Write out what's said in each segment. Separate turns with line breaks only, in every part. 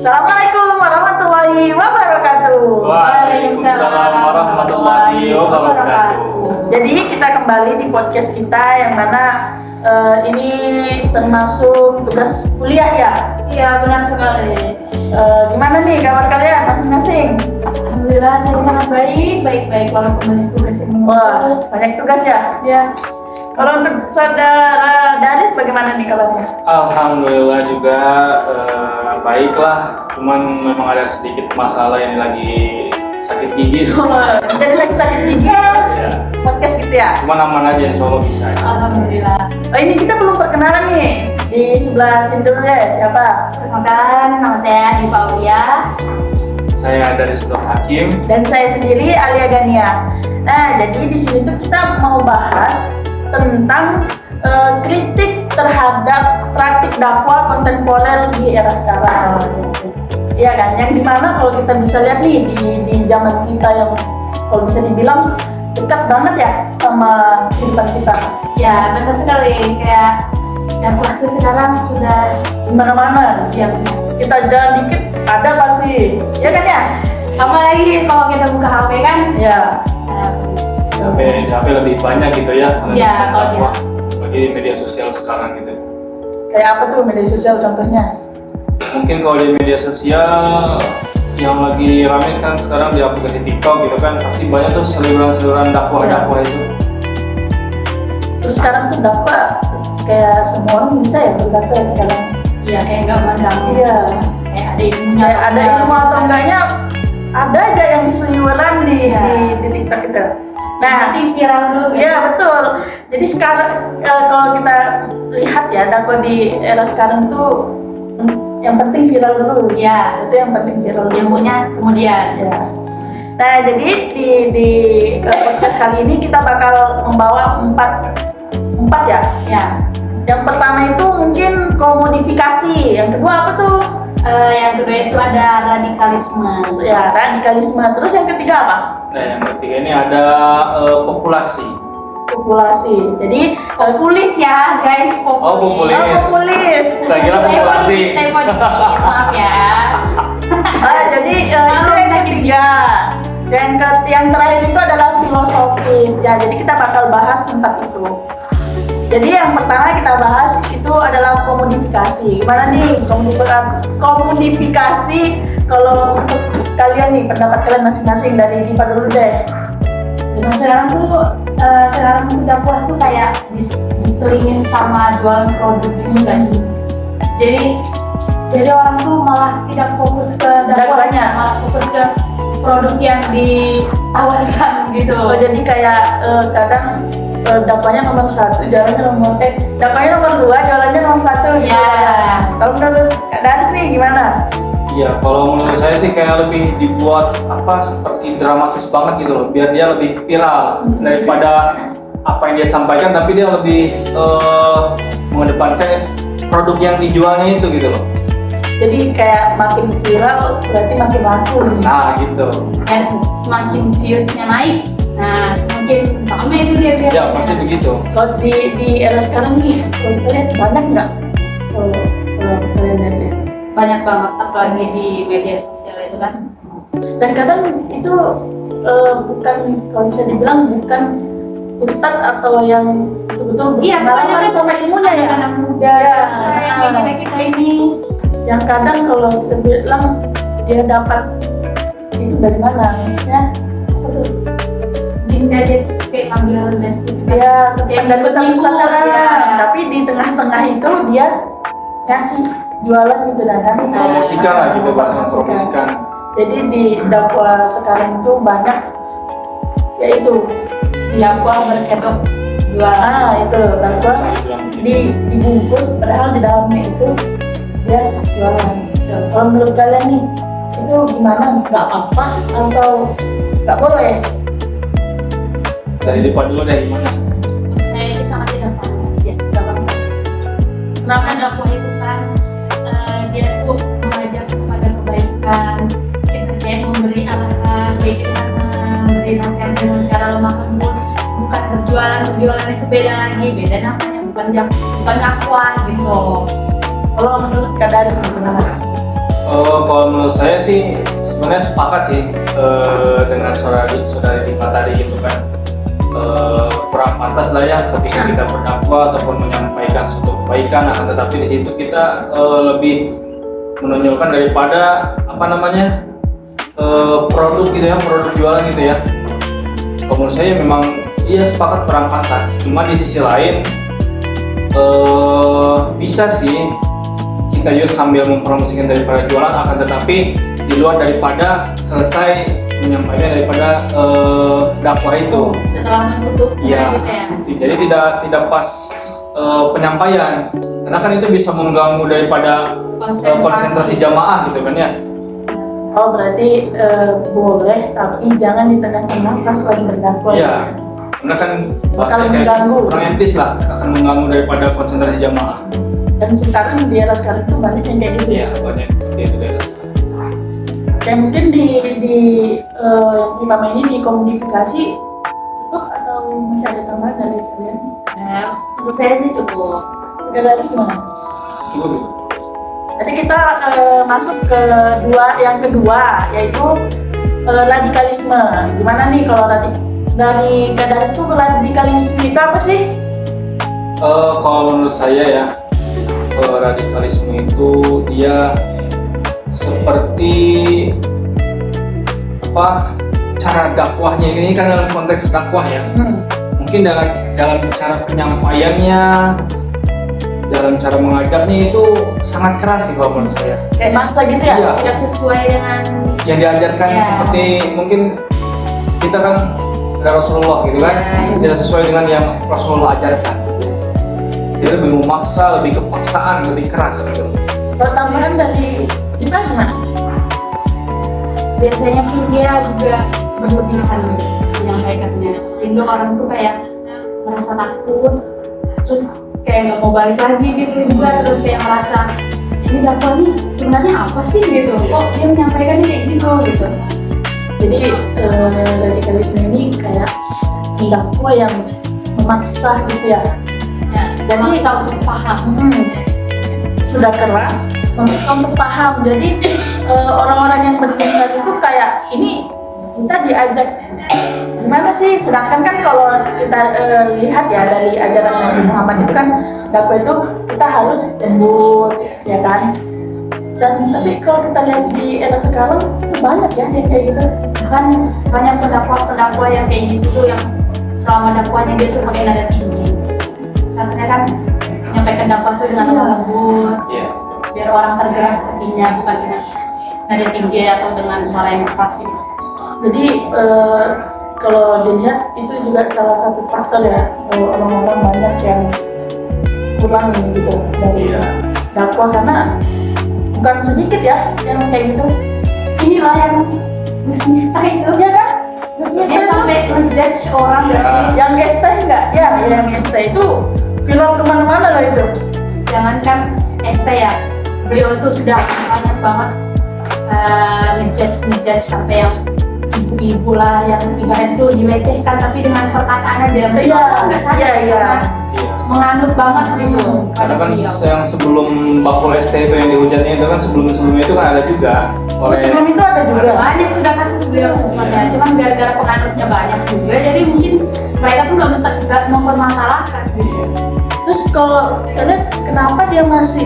Assalamualaikum warahmatullahi wabarakatuh.
Waalaikumsalam warahmatullahi wabarakatuh.
Jadi kita kembali di podcast kita yang mana ini termasuk tugas kuliah ya?
Iya, benar sekali.
Gimana nih kabar kalian masing-masing?
Alhamdulillah saya sangat baik walaupun banyak tugas ini.
Wah, banyak tugas ya?
Ya,
Kalau untuk saudara Daris bagaimana nih kabarnya?
Alhamdulillah juga baiklah. Cuman memang ada sedikit masalah yang lagi sakit gigi.
Jadi lagi sakit gigi terus
Ya.
podcast gitu ya?
Cuman aman aja, insya Allah bisa.
alhamdulillah.
Oh ini kita belum perkenalan nih. Di sebelah sini dulu deh, siapa?
Perkenalkan, nama saya Diva Aulia.
Saya dari Sudut Hakim.
Dan saya sendiri Alia Gania. Nah, jadi di sini tuh kita mau bahas tentang kritik terhadap praktik dakwah kontemporer di era sekarang. Iya kan, yang dimana kalau kita bisa lihat nih di zaman kita yang kalau bisa dibilang dekat banget ya sama kehidupan kita.
Ya, benar sekali. Kayak dakwah itu sekarang sudah
Di mana-mana.
ya benar.
Kita jalan dikit ada pasti. Iya kan ya?
Apalagi kalau kita buka HP kan?
Ya.
HP lebih banyak gitu ya.
Iya, kalau dia.
Bagi di media sosial sekarang gitu.
Kayak apa tuh media sosial contohnya?
Mungkin kalau di media sosial yang lagi rame sekarang di aplikasi TikTok gitu kan, pasti banyak tuh seliburan dakwah itu.
Terus sekarang tuh dakwah kayak semua orang bisa ya berdakwah ya sekarang.
Iya, kayak nggak mandang.
Iya.
Kayak ada ilmunya.
Kayak ada ilmu atau enggaknya ada aja yang seliweran
Iya.
di TikTok itu. Nah,
Nanti viral dulu kan?
iya betul. Jadi sekarang kalau kita lihat ya dakwah di era sekarang tuh yang penting viral dulu.
Iya.
Itu yang penting viral dulu.
Ilmunya kemudian.
Ya. Nah, jadi di podcast kali ini kita bakal membawa empat ya.
Ya.
Yang pertama itu mungkin komodifikasi. Yang kedua apa tuh?
Yang kedua itu ada radikalisme.
Ya, radikalisme. Terus yang ketiga apa?
Nah, yang ketiga ini ada populasi.
Populasi. Jadi
Populis ya guys,
Oh, populis.
populis.
Saya kira populasi.
Tempo dikit, maaf ya.
Jadi itu yang ketiga. Yang terakhir itu adalah filosofis. Ya, jadi kita bakal bahas empat itu. Jadi yang pertama kita bahas itu adalah komodifikasi. Gimana nih komodifikasi kalau untuk kalian nih pendapat kalian masing-masing dari Diva dulu deh.
Sekarang tuh dakwah tuh kayak diselingin sama jualan produk ini kan. Jadi orang tuh malah tidak fokus ke dakwahnya, malah fokus ke produk yang ditawarkan gitu.
Oh, jadi kayak kadang dakwahnya nomor 1, jualannya dakwahnya nomor 2, jualannya nomor 1 gitu.
Ya.
Kalau menurut Kak Daris nih gimana?
Iya, kalau menurut saya sih kayak lebih dibuat seperti dramatis banget gitu loh, biar dia lebih viral daripada apa yang dia sampaikan, tapi dia lebih mengedepankan produk yang dijualnya itu gitu loh.
Jadi kayak makin viral berarti makin laku nih.
Nah gitu.
Dan semakin viewsnya naik, nah semakin ramai itu dia biar.
Ya pasti begitu.
Kalau di era sekarang nih, kalau kita lihat banyak nggak? Kalau kalian lihat.
Banyak banget, apalagi di media sosial itu kan.
Dan kadang itu bukan, kalau bisa dibilang bukan ustadz atau yang betul-betul
Iya,
berpengalaman sama ilmunya ya.
Anak muda,
Ya.
yang kita ini.
Yang kadang kalau kita bilang dia dapat itu dari mana? Maksudnya apa tuh?
Dia kayak ngambil les gitu kan.
Dia
Kayak
dan
ikut-ikut, ya.
tapi di tengah-tengah itu dia ngasih jualan gitu dan
Promosikan lah gitu, bahasa promosikan.
Jadi di dakwah sekarang itu banyak yaitu
Dakwah berkedok jualan.
itu dakwah dibungkus padahal di dalamnya itu dia jualan. Kalau menurut kalian nih itu gimana? Nggak apa atau nggak boleh?
Dari depan dulu deh gimana?
Saya itu sangat tidak paham sih ya, tidak paham. Karena dakwah itu kan dia tuh mengajak kepada kebaikan, kita kayak memberi arahan, baik itu memberi nasihat dengan cara lemah lembut, bukan berjualan itu beda lagi, beda namanya, bukan dakwah gitu.
Kalau menurut Kak Daris gimana?
Kalau menurut saya sih sebenarnya sepakat sih dengan saudari Dima tadi gitu kan. Kurang pantas lah ya ketika kita berdakwah ataupun menyampaikan suatu kebaikan, akan tetapi di situ kita lebih menonjolkan daripada apa namanya produk gitu ya, produk jualan gitu ya. Kalau menurut saya memang iya sepakat kurang pantas. Cuma di sisi lain bisa sih kita juga sambil mempromosikan daripada jualan, akan tetapi di luar daripada selesai menyampaikan daripada dakwah itu.
Setelah menutup
Iya.
gitu ya.
Jadi tidak pas penyampaian, karena kan itu bisa mengganggu daripada konsentrasi jamaah gitu kan ya.
Oh berarti boleh, tapi jangan di tengah-tengah pas lagi berdakwah.
Iya. Karena kan
Bakal
kayak
mengganggu.
kurang etis lah, akan mengganggu daripada konsentrasi jamaah.
Dan sekarang di era sekarang itu banyak yang kayak gitu ya.
Iya, banyak itu daerah.
Kayak mungkin di Pama ini dikomodifikasi cukup atau masih ada tambahan dari kalian?
Untuk saya sih cukup.
Udah dari gimana?
Cukup itu.
Nanti kita masuk ke yang kedua, yaitu radikalisme. Gimana nih kalau dari Kadaris itu radikalisme itu apa sih?
Kalau menurut saya ya, radikalisme itu dia seperti apa, cara dakwahnya ini kan dalam konteks dakwah ya. Mungkin dalam cara penyampaiannya, dalam cara mengajarnya itu sangat keras sih kalau menurut saya.
Kayak maksa gitu ya?
Iya.
Tidak sesuai dengan
Yang diajarkan
Ya.
seperti mungkin kita kan ada Rasulullah gitu kan,
Ya.
tidak sesuai dengan yang Rasulullah ajarkan. Jadi lebih memaksa, lebih kepaksaan, lebih keras gitu.
Kalau tambahan dari kita gimana?
biasanya pun dia juga berlebihan gitu menyampaikannya, sehingga orang tuh kayak merasa takut, terus kayak nggak mau balik lagi gitu juga, terus kayak merasa ini dakwah nih sebenarnya apa sih gitu, kok dia menyampaikannya kayak gitu.
Jadi radikalisme ini kayak dakwah yang memaksa gitu ya.
Ya,
Jadi-
memaksa untuk paham.
Sudah keras untuk paham. Jadi orang-orang yang mendengar itu kayak ini kita diajak gimana sih? Sedangkan kan kalau kita lihat ya dari ajaran Nabi Muhammad itu kan dakwah itu kita harus lembut, ya kan? Dan tapi kalau kita lihat di era sekarang banyak ya yang kayak gitu.
Bahkan banyak pendakwa yang kayak gitu tuh yang selama dakwahnya dia tuh pakai nada tinggi. Seharusnya kan menyampaikan dakwah tuh dengan lemah lembut,
Iya.
biar orang tergerak hatinya, bukan dengan nada tinggi atau dengan suara yang keras gitu.
Jadi kalau dilihat itu juga salah satu faktor ya, orang-orang banyak yang kurang gitu dari
Iya.
dakwah, karena bukan sedikit ya yang kayak gitu.
Inilah yang Gus Miftah itu,
Ya kan?
dia sampai ngejudge orang gak
Ya.
sih?
Yang gesta enggak? Ya, yang gesta itu viral kemana-mana lah itu.
Jangankan ST ya, beliau itu sudah banyak banget ngejudge sampai yang ibu-ibu lah yang ibarat itu dilecehkan, tapi dengan perkataan aja beliau nggak sadar
iya, iya.
karena
Iya.
menganut banget gitu
Karena kan
beliau.
yang sebelum bakul ST itu yang dihujatnya itu kan sebelumnya itu kan ada juga oleh
Sebelum itu ada juga.
Banyak sudah kasus beliau sebenarnya,
Iya.
cuman gara-gara penganutnya banyak juga, jadi mungkin mereka tuh nggak mempermasalahkan gitu.
Terus kalau kita lihat kenapa dia masih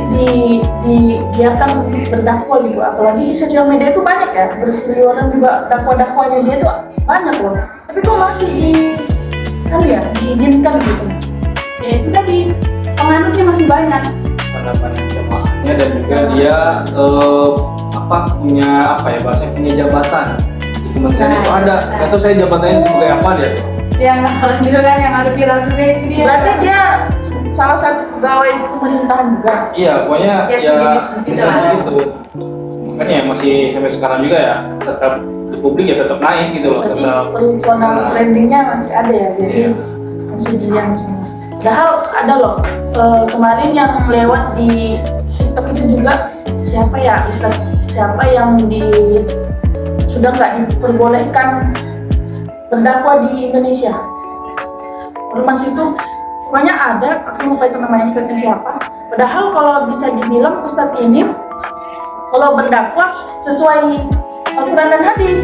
dibiarkan untuk berdakwah gitu, apalagi di sosial media itu banyak ya, berseliweran juga dakwah-dakwahnya dia tuh banyak loh. Tapi kok masih diizinkan gitu?
Ya itu tadi, penganutnya masih banyak.
karena banyak jamaahnya, dan juga dia punya bahasanya punya jabatan di kementerian
Nah,
itu ada. Nggak tahu saya jabatannya sebagai apa dia tuh.
Yang gitu kan, yang ada viral juga itu dia.
Berarti dia salah satu pegawai pemerintahan juga.
Iya, pokoknya
Ya, sejenis begitu lah.
gitu. Makanya masih sampai sekarang juga ya tetap di publik ya tetap naik gitu loh,
Berarti
tetap.
personal brandingnya masih ada ya, jadi
Iya.
masih dilihat misalnya. Padahal ada loh kemarin yang lewat di TikTok itu juga siapa ya Ustaz, siapa yang sudah nggak diperbolehkan berdakwah di Indonesia. Ormas itu pokoknya ada, aku lupa itu namanya Ustaznya siapa. Padahal kalau bisa dibilang Ustaz ini kalau berdakwah sesuai Al-Quran dan hadis.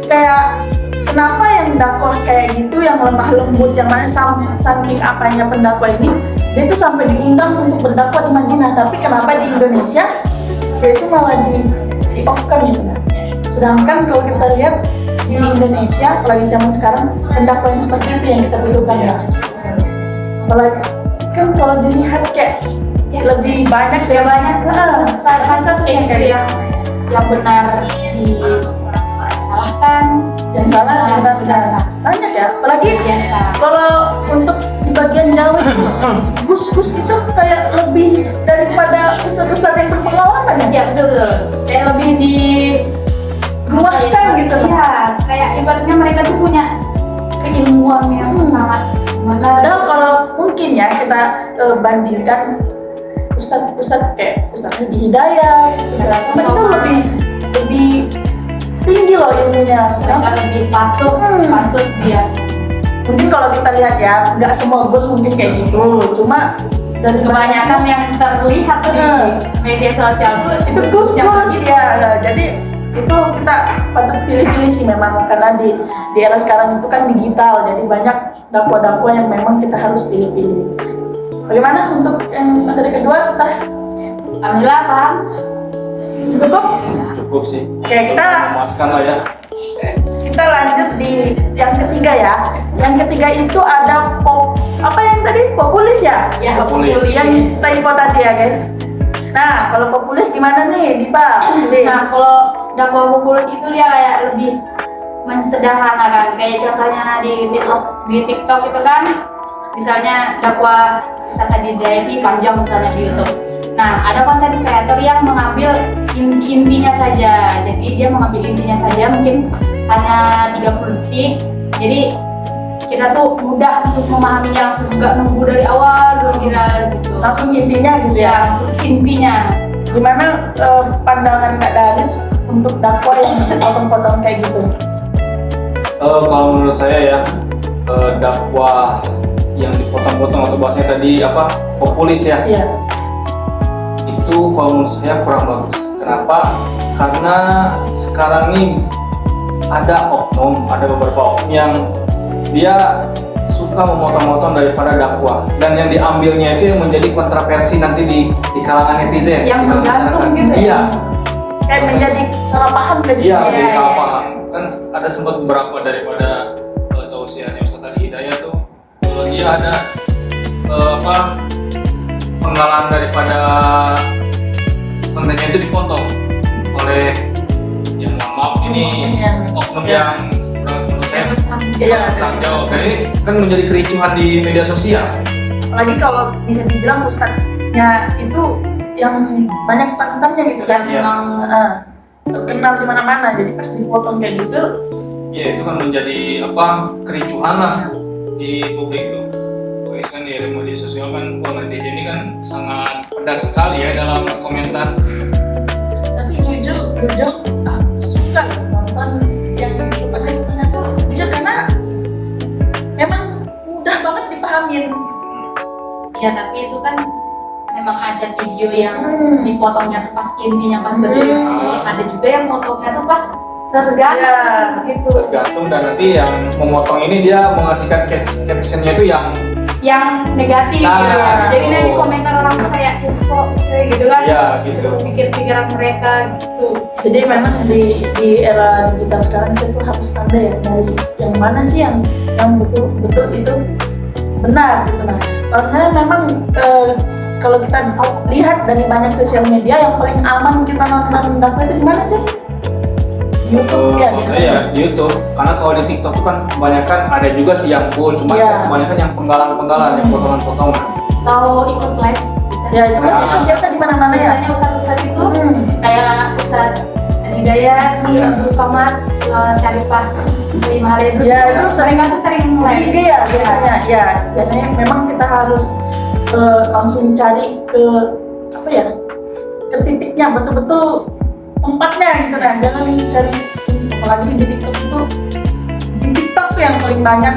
Kayak kenapa yang dakwah kayak gitu, yang lemah lembut, yang mana saking apanya pendakwah ini, dia itu sampai diundang untuk berdakwah di Madinah, tapi kenapa di Indonesia dia itu malah di-off-kan gitu. Sedangkan kalau kita lihat di Indonesia, apalagi zaman sekarang, pendakwah yang seperti itu yang kita butuhkan ya. Apalagi kan kalau dilihat kayak lebih banyak
Ya banyak
kasus
kayak gitu yang benar disalahkan,
yang salah benar-benar banyak ya. Apalagi
biasa.
kalau untuk di bagian Jawa itu gus-gus itu kayak lebih daripada ustadz-ustadz yang berpengalaman ya.
Ya betul, kayak lebih di
Luahkan gitu loh.
Iya, kayak ibaratnya mereka tuh punya keilmuan yang sangat
Padahal kalau mungkin ya kita bandingkan ustadz kayak Ustadz Hadi Hidayat, Ustadz Ahmad itu lebih tinggi loh ilmunya.
mereka lebih patut dia.
Mungkin kalau kita lihat ya, nggak semua gus mungkin kayak gitu, cuma dari
Kebanyakan yang terlihat di media sosial
itu
itu
gus
yang
ya, ya. Jadi itu kita patut pilih-pilih sih memang, karena di era sekarang itu kan digital, jadi banyak dakwah-dakwah yang memang kita harus pilih-pilih. Bagaimana untuk yang materi kedua?
Alhamdulillah paham.
Cukup?
Cukup sih.
Oke,
memuaskan lah ya.
Kita lanjut di yang ketiga ya. Yang ketiga itu ada apa yang tadi? Populis ya?
Ya,
Populis.
Yang typo tadi ya guys. Nah, kalau populis gimana nih, Dipa?
Nah, kalau dakwah populis itu dia kayak lebih mensederhanakan. Kayak contohnya di TikTok itu kan, misalnya dakwah Ustadz Hadi Hidayat panjang misalnya di YouTube. Nah, ada konten kreator yang mengambil intinya saja. Jadi dia mengambil intinya saja, mungkin hanya 30 detik. Jadi kita tuh mudah untuk memahaminya, langsung nggak nunggu dari awal dulu kita gitu.
Langsung intinya gitu
Ya,
ya.
langsung intinya.
Gimana pandangan Kak Daris untuk dakwah yang dipotong-potong kayak gitu?
Kalau menurut saya ya, dakwah yang dipotong-potong atau bahasanya tadi apa, populis ya,
Iya.
itu kalau menurut saya kurang bagus. Kenapa? Karena sekarang nih ada beberapa oknum yang dia suka memotong-motong daripada dakwah, dan yang diambilnya itu yang menjadi kontroversi nanti di kalangan netizen.
Yang
di kalangan
bergantung
masyarakat.
gitu ya?
Iya,
Kayak menjadi salah paham kayak gitu.
iya,
Iya,
jadi
iya.
salah paham. Kan ada sempat beberapa daripada tausiahnya Ustadz Hadi Hidayat tuh, dia ada penggalan daripada kontennya itu dipotong oleh yang maaf ini oknum yang menurut saya
Iya.
tanggung jawab, dan ini kan menjadi kericuhan di media sosial.
Apalagi kalau bisa dibilang ustadznya itu yang banyak panutannya gitu
Yang
kan.
Iya.
memang
Terkenal di mana-mana, jadi pas dipotong kayak gitu.
Ya itu kan menjadi kericuhan lah di publik tuh. Guys kan di media sosial kan, netizen ini kan sangat pedas sekali ya dalam komentar.
Tapi jujur aku suka nonton yang setengah-setengah tuh jujur, karena memang mudah banget dipahamin.
ya, tapi itu kan memang ada video yang dipotongnya tuh pas intinya pas betul. Ada juga yang potongnya tuh pas tergantung
Iya.
gitu.
Tergantung, dan nanti yang memotong ini dia mengasihkan captionnya itu
Yang negatif
Nah,
gitu ya. Jadi
betul.
nanti komentar orang tuh kayak kok bisa gitu kan?
ya gitu.
Pikir-pikiran mereka gitu.
Jadi memang di era digital sekarang kita tuh harus pandai ya, dari yang mana sih yang betul itu benar gitu. Nah, kalau saya memang kalau kita lihat dari banyak sosial media, yang paling aman kita nonton dakwah itu di mana sih? YouTube ya
Menurut
biasanya.
saya di YouTube, karena kalau di TikTok itu kan kebanyakan ada juga sih yang full, cuma
Iya.
kebanyakan yang penggalan-penggalan, yang potongan-potongan.
Tahu ikut live
Ya itu kan
Nah.
biasa di mana-mana ya.
biasanya ustadz itu
Hmm.
kayak Ustadz Hidayat, Abdul Somad, Syarifah, Lima Hari
Ya, itu
mereka tuh sering
Di
live.
IG ya biasanya. Ya biasanya memang kita harus langsung cari ke ke titiknya, betul-betul tempatnya gitu kan. Jangan cari, apalagi di TikTok itu, di TikTok tuh yang paling banyak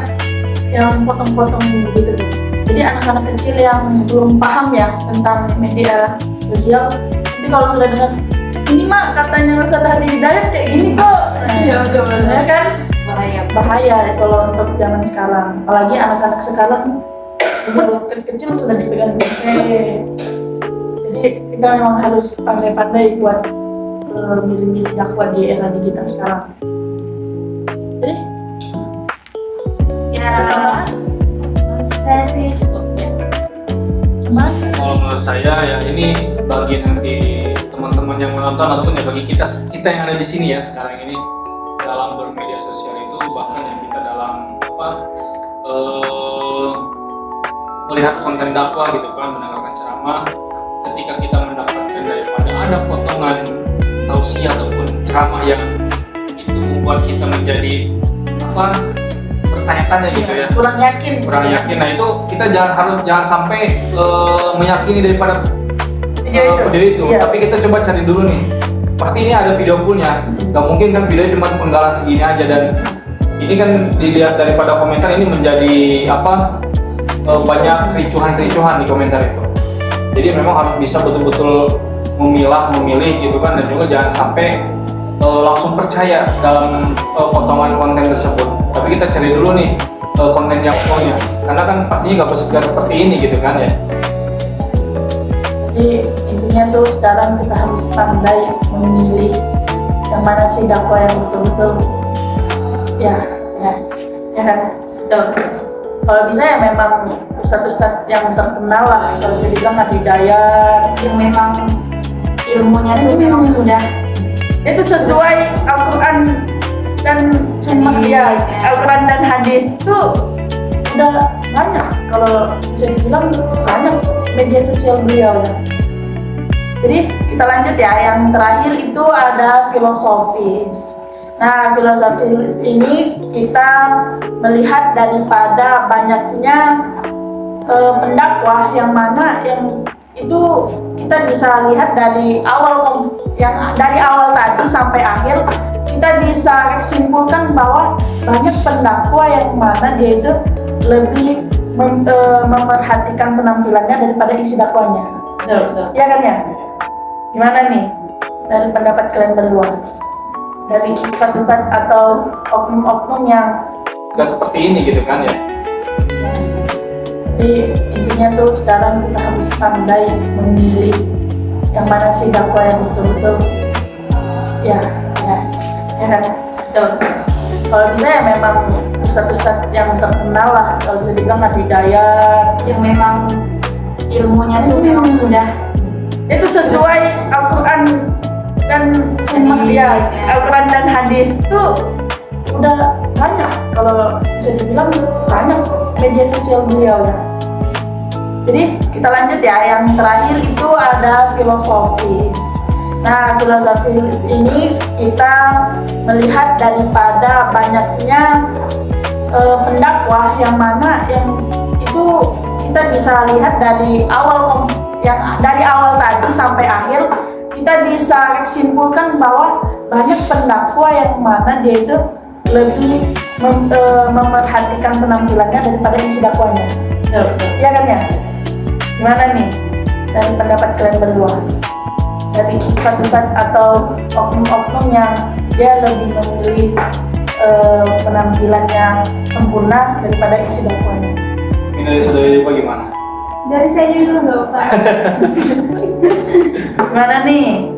yang potong-potong gitu. Jadi anak-anak kecil yang belum paham ya tentang media sosial, nanti kalau sudah dengar ini mah katanya Saudari Hidayat kayak gini kok.
Iya, betul.
Ya kan
Bahaya.
bahaya kalau untuk zaman sekarang, apalagi anak-anak sekarang umur kecil-kecil sudah dipegang HP. Jadi kita memang harus pandai-pandai buat milih-milih dakwah di era digital sekarang. Jadi
Ya, saya sih cukup ya.
gimana?
Kalau menurut saya ya ini bagi nanti teman-teman yang menonton ataupun ya bagi kita yang ada di sini ya sekarang ini dalam bermedia sosial itu, bahkan yang kita dalam melihat konten dakwah gitu kan, mendengarkan ceramah, ketika kita mendapatkan daripada ada potongan tausiah ataupun ceramah yang itu membuat kita menjadi bertanya-tanya gitu ya,
Kurang yakin.
nah itu kita jangan sampai meyakini daripada video itu.
Iya.
Tapi kita coba cari dulu nih, pasti ini ada video fullnya, nggak mungkin kan videonya cuma penggalan segini aja. Dan ini kan dilihat daripada komentar ini menjadi banyak kericuhan di komentar itu. Jadi memang harus bisa betul-betul memilih gitu kan, dan juga jangan sampai langsung percaya dalam potongan konten tersebut. Tapi kita cari dulu nih konten yang fullnya, karena kan pastinya nggak seperti ini gitu kan ya.
Jadi intinya tuh sekarang kita harus pandai memilih yang mana sih dakwah yang betul-betul ya kan.
Betul.
Kalau bisa ya memang ustadz-ustadz yang terkenal lah, kalau bisa dibilang Hidayat
Yang memang ilmunya itu memang sudah
itu sesuai Al-Quran dan sunnah
Hadis,
ya.
ya.
Al-Quran dan hadis itu udah banyak, kalau bisa dibilang banyak media sosial beliau ya. Jadi kita lanjut ya, yang terakhir itu ada filosofis. Nah, filosofis ini kita melihat daripada banyaknya pendakwah yang mana yang itu kita bisa lihat dari awal tadi sampai akhir, kita bisa simpulkan bahwa banyak pendakwah yang mana dia itu lebih memerhatikan penampilannya daripada isi dakwanya.
betul.
Iya kan ya? Gimana nih dari pendapat kalian berdua? Dari ustadz-ustadz atau oknum-oknum yang
Nggak seperti ini gitu kan ya.
Jadi intinya tuh sekarang kita harus pandai memilih yang mana sih dakwah yang betul-betul ya kan.
Betul.
Kalau bisa ya memang ustadz-ustadz yang terkenal lah, kalau bisa dibilang Hidayat
Yang memang ilmunya itu memang sudah
itu sesuai Al-Quran dan sunnah
Hadis,
ya.
ya.
Al-Quran dan hadis itu udah banyak, kalau bisa dibilang banyak media sosial beliau ya. Jadi kita lanjut ya, yang terakhir itu ada filosofis. Nah, filosofis ini kita melihat daripada banyaknya pendakwah yang mana yang itu kita bisa lihat dari awal tadi sampai akhir, kita bisa simpulkan bahwa banyak pendakwah yang mana dia itu lebih memerhatikan penampilannya daripada isi dakwanya.
betul.
Iya kan ya? Gimana nih dari pendapat kalian berdua? Dari ustadz-ustadz atau oknum-oknum yang dia lebih memilih penampilannya sempurna daripada isi dakwanya.
Ini dari saudari Dipa gimana?
Dari saya dulu nggak apa.
Gimana nih?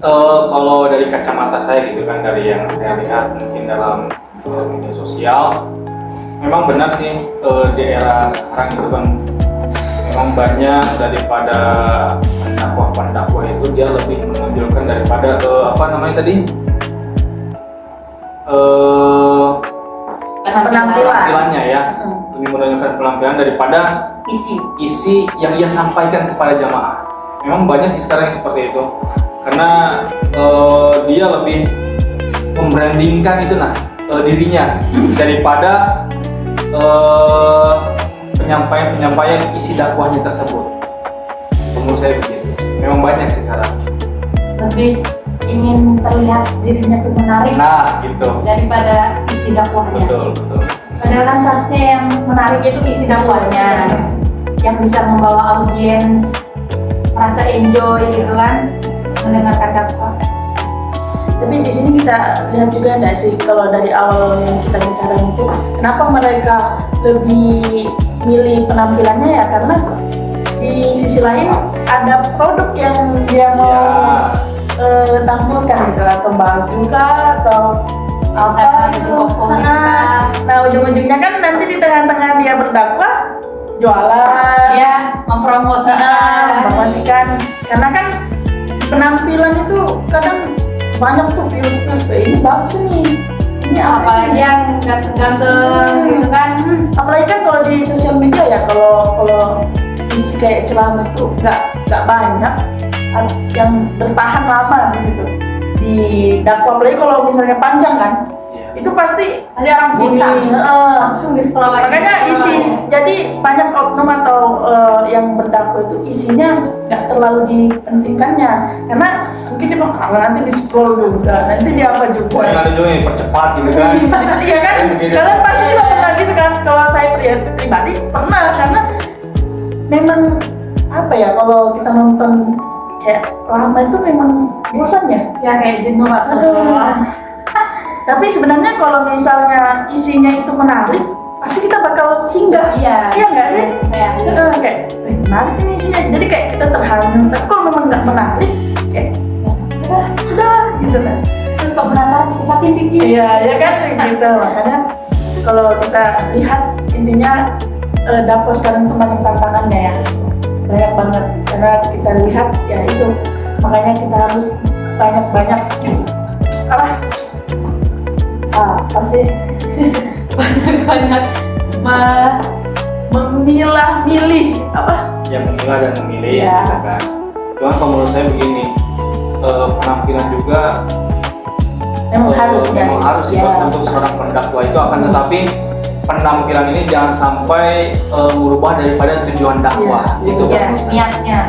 Kalau dari kacamata saya gitu kan, dari yang saya lihat mungkin dalam media sosial, memang benar sih di era sekarang itu kan memang banyak daripada pendakwah itu dia lebih menonjolkan daripada penampilannya ya, lebih menonjolkan penampilan daripada isi yang ia sampaikan kepada jamaah. Memang banyak sih sekarang yang seperti itu, karena dia lebih membrandingkan itu dirinya daripada penyampaian isi dakwahnya tersebut. Menurut saya begitu. Memang banyak sekarang.
Lebih ingin terlihat dirinya itu menarik
Nah, gitu.
daripada isi dakwahnya.
Betul.
Padahal kan seharusnya yang menarik itu isi dakwahnya, yang bisa membawa audiens merasa enjoy gitu kan. mendengarkan dakwah.
Tapi di sini kita lihat juga nggak sih kalau dari awal yang kita bicara itu, kenapa mereka lebih milih penampilannya ya karena di sisi lain ada produk yang dia mau tampilkan gitu, atau baju kah atau apa gitu. Nah ujung-ujungnya kan nanti di tengah-tengah dia berdakwah jualan,
Ya,
mempromosikan, karena kan penampilan itu kadang banyak tuh views ini bagus nih, ini
apalagi
ini.
yang ganteng-ganteng gitu kan.
Apalagi kan kalau di sosial media ya, kalau isi kayak ceramah itu nggak banyak yang bertahan lama di situ di dakwah, apalagi kalau misalnya panjang kan, itu pasti
Ada orang bosan, langsung di scroll lagi.
makanya jadi banyak oknum atau yang berdakwah itu isinya nggak terlalu dipentingkannya, karena mungkin dia bilang nanti di scroll juga, nanti dia apa juga.
Yang ada juga yang percepat gitu kan.
Iya kan, kalian pasti juga pernah gitu kan. Kalau saya pribadi pernah, karena memang apa ya, kalau kita nonton kayak lama itu memang bosan ya.
Ya kayak jenuh
Aduh. Tapi sebenarnya kalau misalnya isinya itu menarik, pasti kita bakal singgah.
Iya.
Iya nggak sih?
Kayak
Menarik ini isinya. Jadi kayak kita terhanyut. Tapi kalau memang nggak menarik, kayak sudah gitu kan.
terus kok penasaran ditempatin di video.
Iya, ya kan gitu. Makanya kalau kita lihat intinya dakwah sekarang itu banyak tantangannya ya. Banyak banget. Karena kita lihat ya itu. Makanya kita harus banyak-banyak apa sih?
Banyak
Memilah-milih apa?
Yang memilah dan memilih
Iya.
gitu kan. Cuma kalau menurut saya begini, penampilan juga
Memang harus ya.
memang harus sih buat untuk seorang pendakwah itu, akan tetapi penampilan ini jangan sampai merubah daripada tujuan dakwah.
Iya.
Itu
Ya,
kan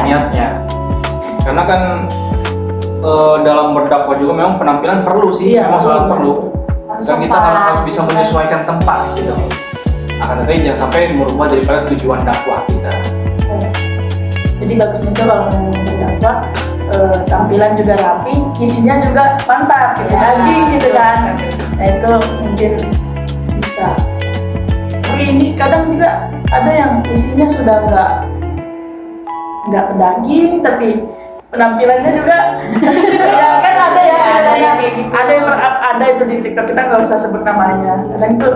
niatnya.
karena kan dalam berdakwah juga memang penampilan perlu sih,
Iya,
memang sangat perlu,
Harus
dan kita
sopan.
harus bisa menyesuaikan tempat gitu. Akan tetapi jangan sampai merubah daripada tujuan dakwah kita.
Jadi bagusnya juga kalau mau berdakwah tampilan juga rapi, isinya juga mantap, gitu, daging gitu kan. Nah itu mungkin bisa. Tapi ini kadang juga ada yang isinya sudah nggak pedaging, tapi penampilannya juga ya kan ada ya,
Ada yang kayak gitu.
ada itu di TikTok, kita nggak usah sebut namanya. Kadang itu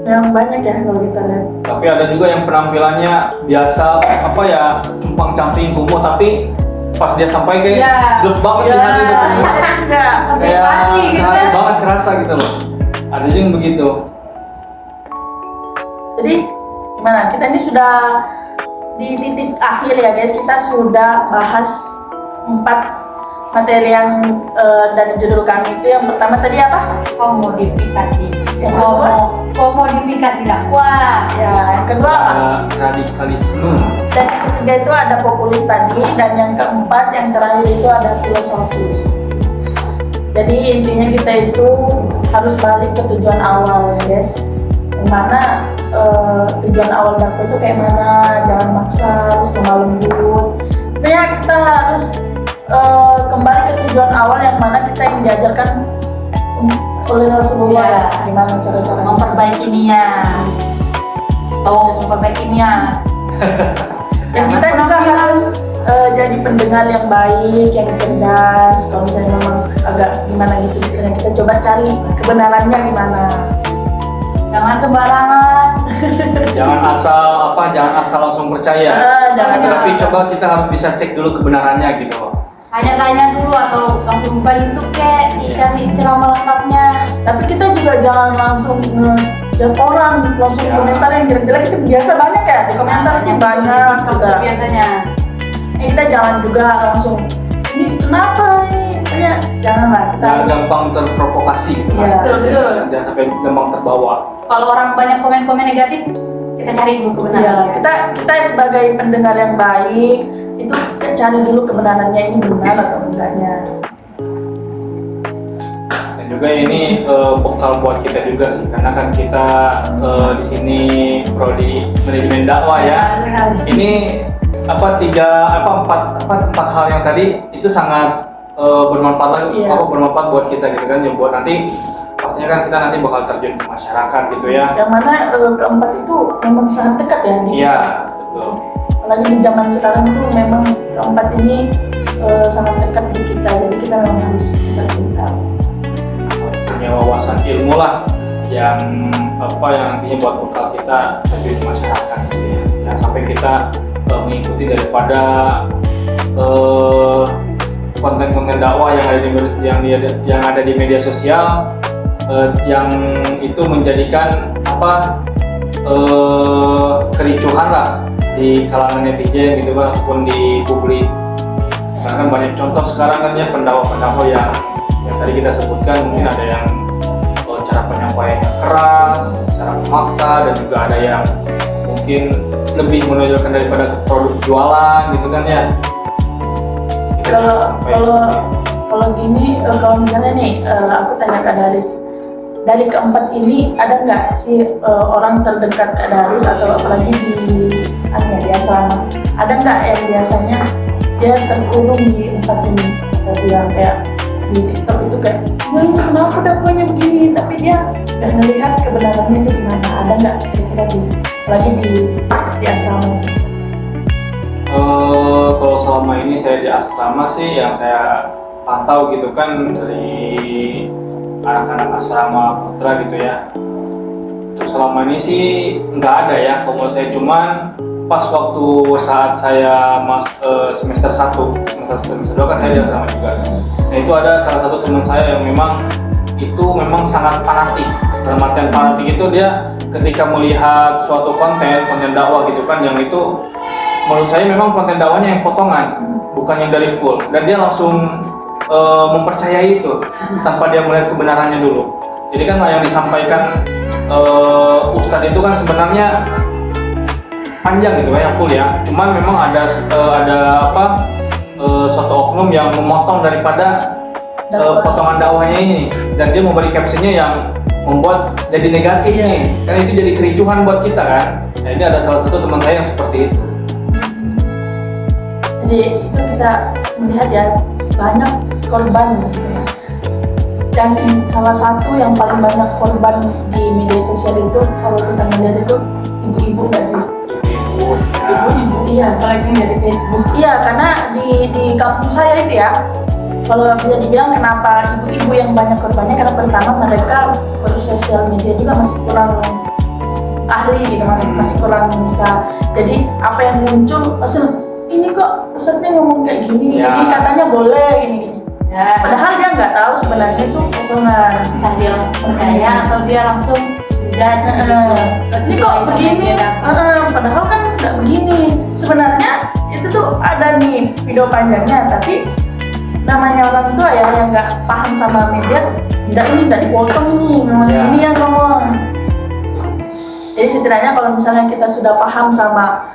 yang banyak ya kalau kita lihat.
Tapi ada juga yang penampilannya biasa apa ya, cumpang camping kumuh, tapi pas dia sampai kayak
Iya.
jelek banget
Ya,
di hati gitu.
enggak.
Sampai
Kayak
mati gitu
hati
kan.
banget kerasa gitu loh. Ada juga yang begitu.
Jadi gimana? Kita ini sudah di titik akhir ya guys. Kita sudah bahas 4 materi yang dari judul kami itu. Yang pertama tadi apa?
Komodifikasi.
Yang kedua?
Komodifikasi dakwah.
Ya, yang kedua apa?
Radikalisme.
Dan yang ketiga itu ada populis tadi. Dan yang keempat, yang terakhir itu ada filosofis. Jadi intinya kita itu harus balik ke tujuan awal ya guys. Yang mana tujuan awal dakwah itu kayak mana, jangan maksa, harus lemah lembut. Intinya kita harus kembali ke tujuan awal yang mana kita yang diajarkan oleh Rasulullah.
Iya.
Gimana cara-cara
Memperbaiki niat. Memperbaiki niat.
dan kita juga harus jadi pendengar yang baik, yang cerdas. Kalau misalnya memang agak gimana gitu, kita coba cari kebenarannya gimana.
Jangan sembarangan.
Jangan asal langsung percaya.
Jangan
Tapi coba kita harus bisa cek dulu kebenarannya gitu.
Tanya-tanya dulu atau langsung buka YouTube kek,
Iya.
cari ceramah lengkapnya.
Tapi kita juga jangan langsung ngejat orang, langsung
Ya.
komentar yang jelek-jelek. Itu biasa banyak ya, di komentarnya banyak juga.
Biasanya.
Iya.
Kita jangan juga langsung ini kenapa ini, kayak janganlah kita
Jangan
harus
gampang terprovokasi gitu
Iya.
kan.
Betul.
Jangan sampai gampang terbawa.
Kalau orang banyak komen-komen negatif, kita cari dulu kebenarannya.
ya, kita sebagai pendengar yang baik itu kita cari dulu kebenarannya ini benar atau enggaknya.
Dan juga ini bekal buat kita juga sih, karena kan kita di sini prodi manajemen dakwah ya. Ini empat hal yang tadi itu itu sangat bermanfaat
Iya.
bermanfaat buat kita gitu kan, yang buat nanti pastinya kan kita nanti bakal terjun ke masyarakat gitu ya.
Yang mana keempat itu memang sangat dekat ya di
Iya,
kita.
betul.
Apalagi di zaman sekarang itu memang keempat ini sangat dekat di kita, jadi kita memang harus bercinta.
Punya wawasan ilmu lah yang nantinya buat bekal kita terjun ke masyarakat gitu ya. Ya, sampai kita mengikuti daripada konten-konten dakwah yang ada di media sosial, yang itu menjadikan kericuhan lah di kalangan netizen gitu kan, ataupun di publik. Karena kan banyak contoh sekarang kan ya pendakwah-pendakwah yang tadi kita sebutkan, mungkin ada yang cara penyampaiannya keras, cara memaksa, dan juga ada yang mungkin lebih menonjolkan daripada produk jualan gitu kan ya.
Kalau gini, kalau misalnya nih aku tanya Kak Daris, dari keempat ini ada nggak sih orang terdekat Kak Daris atau apalagi di asrama, ada nggak yang biasanya dia terkurung di empat ini, atau dia kayak di TikTok itu kayak, wah ini kenapa dakwanya begini, tapi dia nggak melihat kebenarannya itu gimana, ada nggak kira-kira apalagi di asrama?
Kalau selama ini saya di asrama sih, yang saya pantau gitu kan dari anak-anak asrama putra gitu ya. Untuk selama ini sih nggak ada ya. Kalau menurut saya, cuman pas waktu saat saya semester 1, semester 2 kan saya di asrama juga. Nah itu ada salah satu teman saya yang memang sangat fanatik. Dalam artian fanatik itu dia ketika melihat suatu konten dakwah gitu kan, yang itu menurut saya memang konten dakwahnya yang potongan, bukan yang dari full, dan dia langsung mempercayai itu tanpa dia melihat kebenarannya dulu. Jadi kan yang disampaikan Ustadz itu kan sebenarnya panjang gitu ya, full ya. Cuman memang ada suatu oknum yang memotong daripada potongan dakwahnya ini, dan dia memberi captionnya yang membuat jadi negatif nih. Kan itu jadi kericuhan buat kita kan. Nah ini ada salah satu teman saya yang seperti itu.
Jadi itu kita melihat ya, banyak korban gitu ya. Dan salah satu yang paling banyak korban di media sosial itu, kalau kita melihat itu ibu-ibu nggak sih? Ibu-ibu, iya.
Apalagi dari Facebook.
Iya, karena di kampung saya itu ya, kalau bisa dibilang kenapa ibu-ibu yang banyak korbannya, karena pertama mereka bersosial media juga masih kurang ahli gitu, masih kurang bisa. Jadi apa yang muncul, ini kok Ustadznya ngomong kayak gini,
Ya.
ini katanya boleh gini.
Ya,
Padahal dia nggak tahu sebenarnya itu potongan.
entah dia langsung percaya atau dia langsung judge gitu.
Ini kok begini? Padahal kan nggak begini. Sebenarnya itu tuh ada nih video panjangnya, tapi namanya orang tua ya yang nggak paham sama media, ini nggak dipotong ini, memang
Ya.
ini yang ngomong. Jadi setidaknya kalau misalnya kita sudah paham sama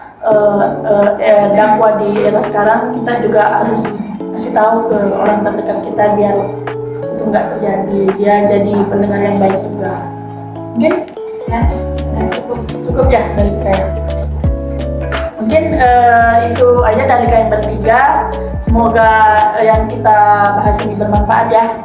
dakwah di era sekarang, kita juga harus kasih tahu ke orang terdekat kita biar itu nggak terjadi, dia jadi pendengar yang baik juga. Mungkin
Ya,
cukup ya dari saya. Mungkin itu aja dari kalian bertiga. Semoga yang kita bahas ini bermanfaat ya.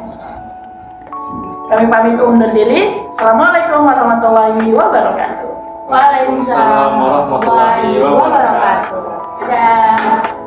Kami pamit undur diri. Assalamualaikum warahmatullahi wabarakatuh.
Waalaikumsalam warahmatullahi wabarakatuh. Dadah.